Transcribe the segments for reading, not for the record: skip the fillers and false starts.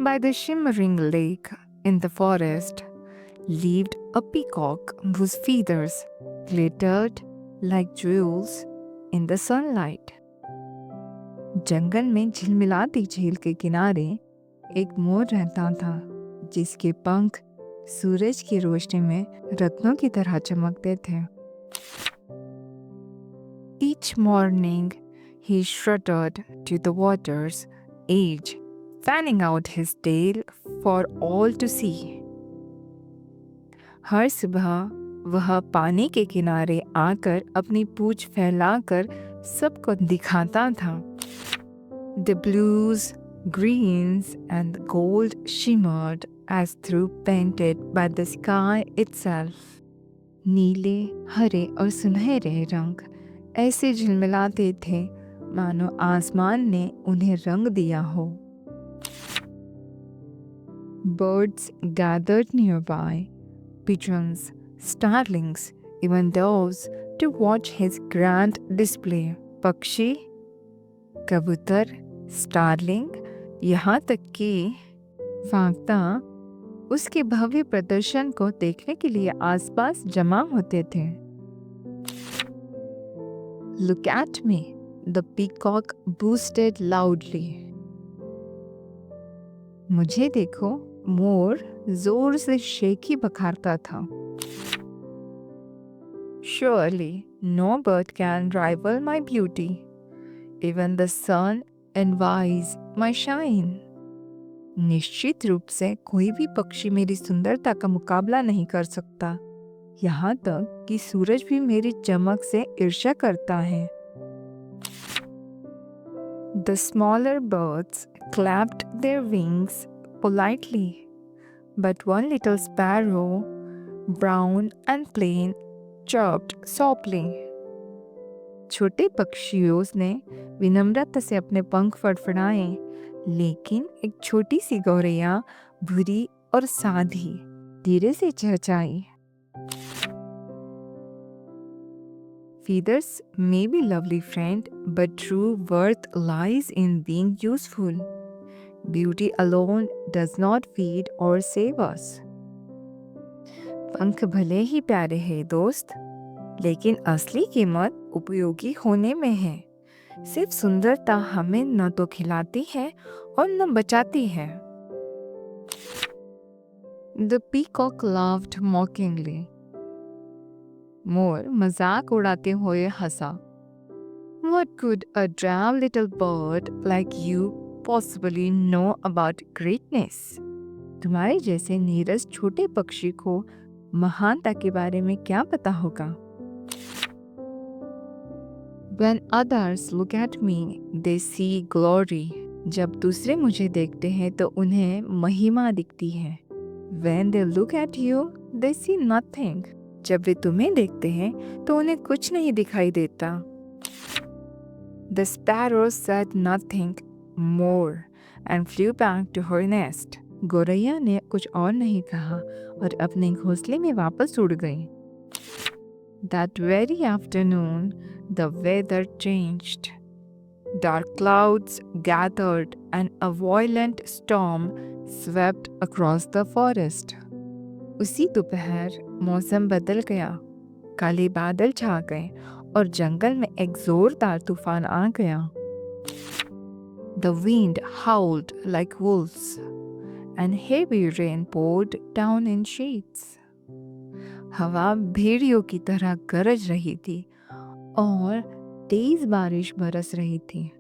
By the shimmering lake in the forest lived a peacock whose feathers glittered like jewels in the sunlight. जंगल में झिलमिलाती झील के किनारे एक मोर रहता था जिसके पंख सूरज की रोशनी में रत्नों की तरह चमकते थे। Each morning he strutted to the water's edge, fanning out his tail for all to see. हर सुबह वह पानी के किनारे आकर अपनी पूंछ फैलाकर सबको दिखाता था। The blues, greens and gold shimmered as through painted by the sky itself. नीले, हरे और सुनहरे रंग ऐसे झिलमिलाते थे मानो आसमान ने उन्हें रंग दिया हो। Birds gathered nearby, pigeons, starlings, even doves to watch his grand display. पक्षी, कबूतर, स्टारलिंग, यहाँ तक कि फांकता उसके भव्य प्रदर्शन को देखने के लिए आसपास जमा होते थे। Look at me, the peacock boasted loudly. मुझे देखो, मोर जोर से शेखी बखारता था। Surely no bird can rival my beauty. Even the sun envies my shine. निश्चित रूप से कोई भी पक्षी मेरी सुंदरता का मुकाबला नहीं कर सकता। यहाँ तक कि सूरज भी मेरी चमक से ईर्ष्या करता है। The smaller birds clapped their wings politely, but one little sparrow, brown and plain, chirped softly. छोटे पक्षियों ने विनम्रता से अपने पंख फड़फड़ाए, लेकिन एक छोटी सी गौरैया भूरी और साधी धीरे से चहचहाई। Feathers may be lovely friend, but true worth lies in being useful. Beauty alone does not feed or save us. पंख भले ही प्यारे हैं दोस्त, लेकिन असली कीमत उपयोगी होने में है। सिर्फ सुंदरता हमें न तो खिलाती है और न बचाती है। The peacock laughed mockingly. मोर मजाक उड़ाते हुए हंसा। What could a drab little bird like you possibly know about greatness? तुम्हारे जैसे नीरस छोटे पक्षी को महानता के बारे में क्या पता होगा? When others look at me, they see glory. जब दूसरे मुझे देखते हैं तो उन्हें महिमा दिखती है। When they look at you, they see nothing. जब वे तुम्हें देखते हैं तो उन्हें कुछ नहीं दिखाई देता। The sparrow said nothing more and flew back to her nest. गौरैया ने कुछ और नहीं कहा और अपने घोंसले में वापस उड़ गई। That very afternoon, the weather changed. Dark clouds gathered and a violent storm swept across the forest. उसी दोपहर मौसम बदल गया, काले बादल छा गए और जंगल में एक जोरदार तूफान आ गया। The wind howled like wolves and heavy rain poured down in sheets. हवा भेड़ियों की तरह गरज रही थी और तेज बारिश बरस रही थी।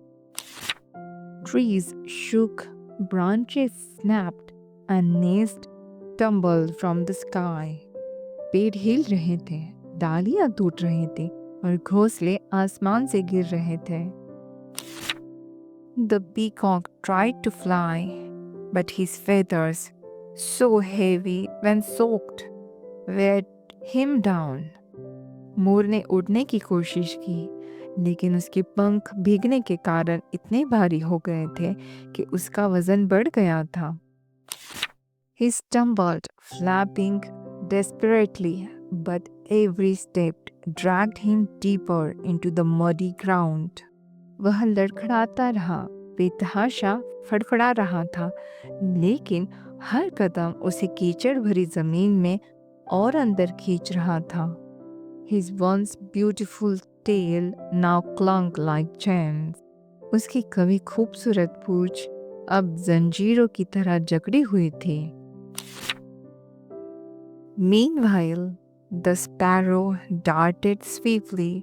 Trees shook, branches snapped and nests tumbled from the sky. पेड़ हिल रहे थे, डालियां टूट रही थी और घोंसले आसमान से गिर रहे थे। The peacock tried to fly, but his feathers, so heavy when soaked, weighed him down. मोर ने उड़ने की कोशिश की, लेकिन उसके पंख भीगने के कारण इतने भारी हो गए थे कि उसका वजन बढ़ गया था। He stumbled, flapping desperately, but every step dragged him deeper into the muddy ground. वह लड़खड़ाता रहा, बेतहाशा फड़फड़ा रहा था, लेकिन हर कदम उसे कीचड़ भरी जमीन में और अंदर खींच रहा था। His once beautiful tail now clung like chains. उसकी कभी खूबसूरत पूंछ अब जंजीरों की तरह जकड़ी हुई थी। Meanwhile, the sparrow darted swiftly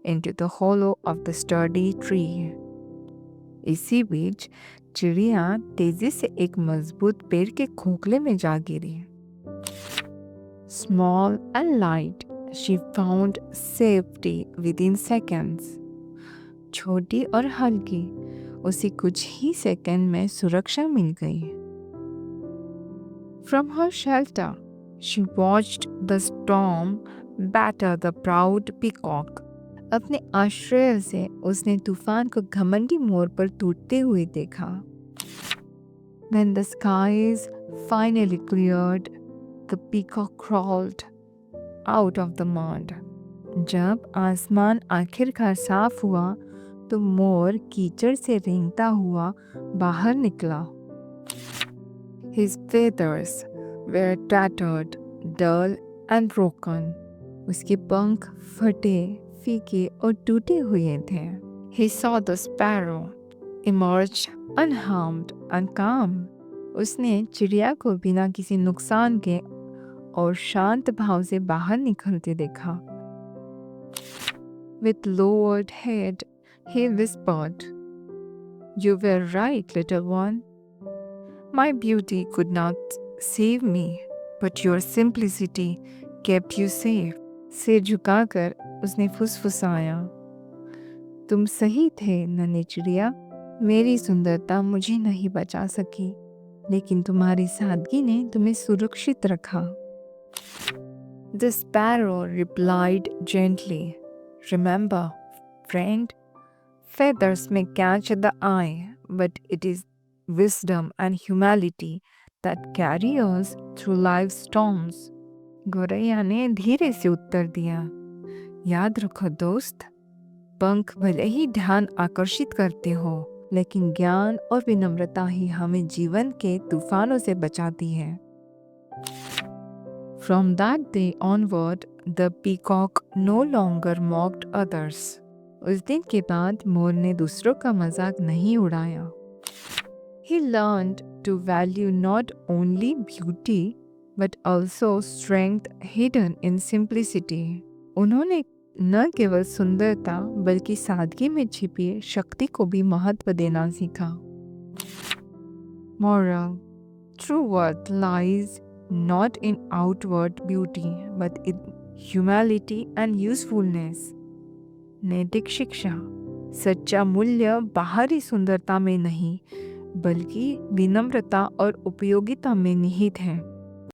into the hollow of the sturdy tree. इसी बीच चिड़िया तेजी से एक मजबूत पेड़ के खोखले में जा गिरी। Small and light, she found safety within seconds. छोटी और हल्की, उसे कुछ ही सेकंड में सुरक्षा मिल गई। From her shelter, she watched the storm batter the proud peacock. अपने आश्रय से उसने तूफान को घमंडी मोर पर टूटते हुए देखा। When the skies finally cleared, the peacock crawled out of the mud. जब आसमान आखिरकार साफ हुआ तो मोर कीचड़ से रेंगता हुआ बाहर निकला। His feathers were tattered, dull and broken. उसके पंख फटे, फीके और टूटे हुए थे। He saw the sparrow emerge unharmed and calm. उसने चिड़िया को बिना किसी नुकसान के और शांत भाव से बाहर निकलते देखा। With lowered head, he whispered, "You were right, little one. My beauty could not save me, but your simplicity kept you safe." सिर झुकाकर उसने फुसफुसाया, "तुम सही थे नन्ही चिड़िया, मेरी सुंदरता मुझे नहीं बचा सकी, लेकिन तुम्हारी सादगी ने तुम्हें सुरक्षित रखा." The sparrow replied gently, "Remember, friend, feathers may catch the eye, but it is wisdom and humility that carry us through life's storms." गौरैया ने धीरे से उत्तर दिया, "याद रखो दोस्त, पंख भले ही ध्यान आकर्षित करते हो, लेकिन ज्ञान और विनम्रता ही हमें जीवन के तूफानों से बचाती है। From that day onward, the peacock no longer mocked others. उस दिन के बाद मोर ने दूसरों का मजाक नहीं उड़ाया। He learned to value not only beauty but also strength hidden in simplicity. उन्होंने न केवल सुंदरता बल्कि सादगी में छिपी शक्ति को भी महत्व देना सीखा। Moral: True worth lies not in outward beauty but in humility and usefulness. नैतिक शिक्षा: सच्चा मूल्य बाहरी सुंदरता में नहीं बल्कि विनम्रता और उपयोगिता में निहित है।